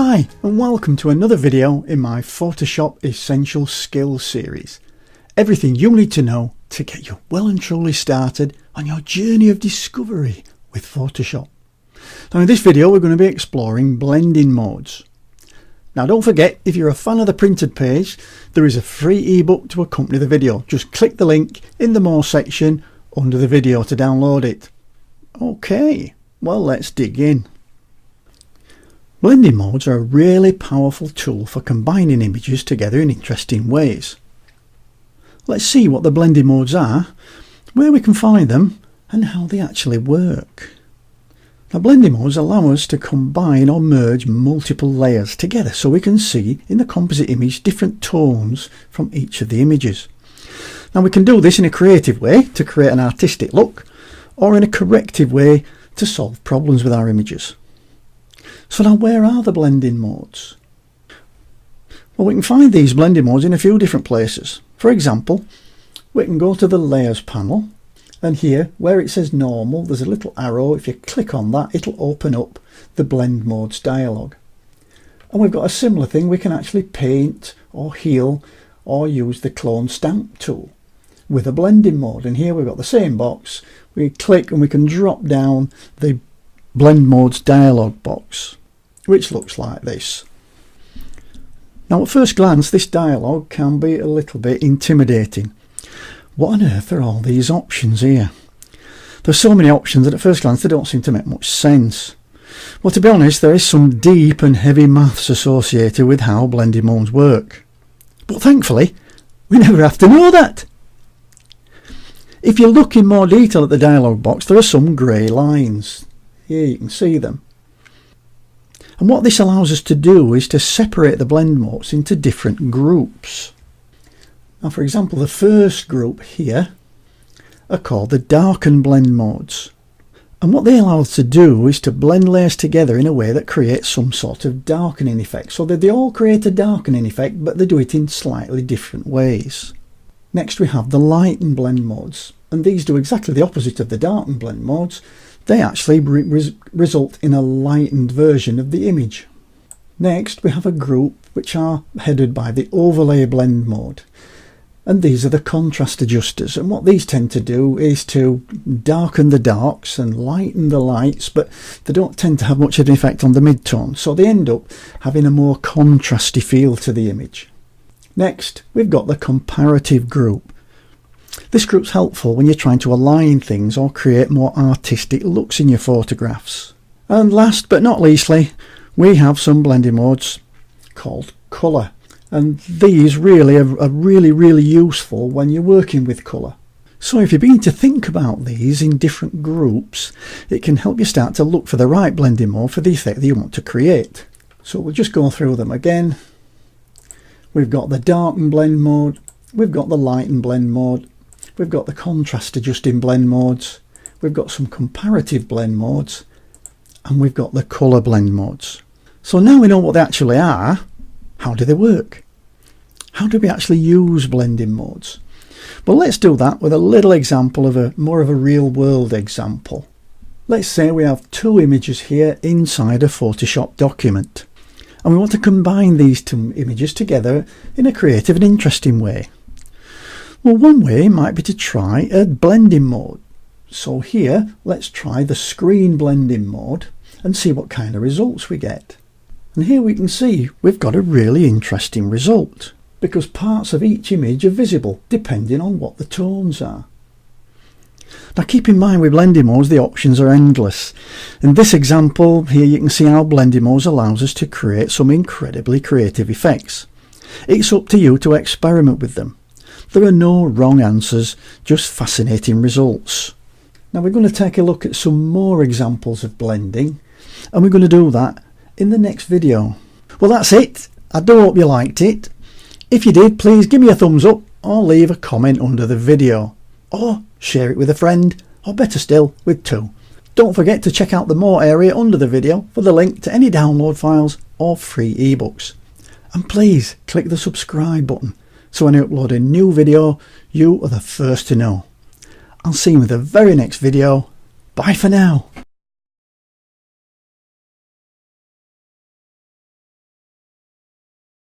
Hi and welcome to another video in my Photoshop Essential Skills series. Everything you need to know to get you well and truly started on your journey of discovery with Photoshop. Now in this video we're going to be exploring blending modes. Now don't forget, if you're a fan of the printed page, there is a free ebook to accompany the video. Just click the link in the More section under the video to download it. Okay, well let's dig in. Blending modes are a really powerful tool for combining images together in interesting ways. Let's see what the blending modes are, where we can find them and how they actually work. Now blending modes allow us to combine or merge multiple layers together so we can see in the composite image different tones from each of the images. Now we can do this in a creative way to create an artistic look, or in a corrective way to solve problems with our images. So now where are the blending modes? Well, we can find these blending modes in a few different places. For example, we can go to the layers panel, and here where it says normal there's a little arrow. If you click on that, it'll open up the blend modes dialog. And we've got a similar thing. We can actually paint or heal or use the clone stamp tool with a blending mode, and here we've got the same box. We click and we can drop down the blend modes dialog box, which looks like this. Now at first glance this dialog can be a little bit intimidating. What on earth are all these options here? There's so many options that at first glance they don't seem to make much sense. Well, to be honest, there is some deep and heavy maths associated with how blending modes work. But thankfully we never have to know that. If you look in more detail at the dialog box, there are some grey lines. Here you can see them. And what this allows us to do is to separate the blend modes into different groups. Now for example, the first group here are called the darken blend modes. And what they allow us to do is to blend layers together in a way that creates some sort of darkening effect. So that they all create a darkening effect, but they do it in slightly different ways. Next we have the lighten blend modes, and these do exactly the opposite of the darken blend modes. They actually result in a lightened version of the image. Next we have a group which are headed by the overlay blend mode, and these are the contrast adjusters, and what these tend to do is to darken the darks and lighten the lights, but they don't tend to have much of an effect on the midtone, so they end up having a more contrasty feel to the image. Next we've got the comparative group. This group's helpful when you're trying to align things or create more artistic looks in your photographs. And last but not leastly, we have some blending modes called colour, and these really are really useful when you're working with colour. So if you begin to think about these in different groups, it can help you start to look for the right blending mode for the effect that you want to create. So we'll just go through them again. We've got the darken blend mode, we've got the lighten blend mode, we've got the contrast adjusting blend modes, we've got some comparative blend modes, and we've got the colour blend modes. So now we know what they actually are, how do they work? How do we actually use blending modes? Well, let's do that with a little example of more of a real world example. Let's say we have two images here inside a Photoshop document, and we want to combine these two images together in a creative and interesting way. Well, one way might be to try a blending mode. So here, let's try the screen blending mode and see what kind of results we get. And here we can see we've got a really interesting result, because parts of each image are visible depending on what the tones are. Now keep in mind with blending modes the options are endless. In this example here you can see how blending modes allows us to create some incredibly creative effects. It's up to you to experiment with them. There are no wrong answers, just fascinating results. Now we're going to take a look at some more examples of blending, and we're going to do that in the next video. Well, that's it. I do hope you liked it. If you did, please give me a thumbs up or leave a comment under the video, or share it with a friend, or better still with two. Don't forget to check out the more area under the video for the link to any download files or free ebooks. And please click the subscribe button, so when I upload a new video, you are the first to know. I'll see you in the very next video. Bye for now.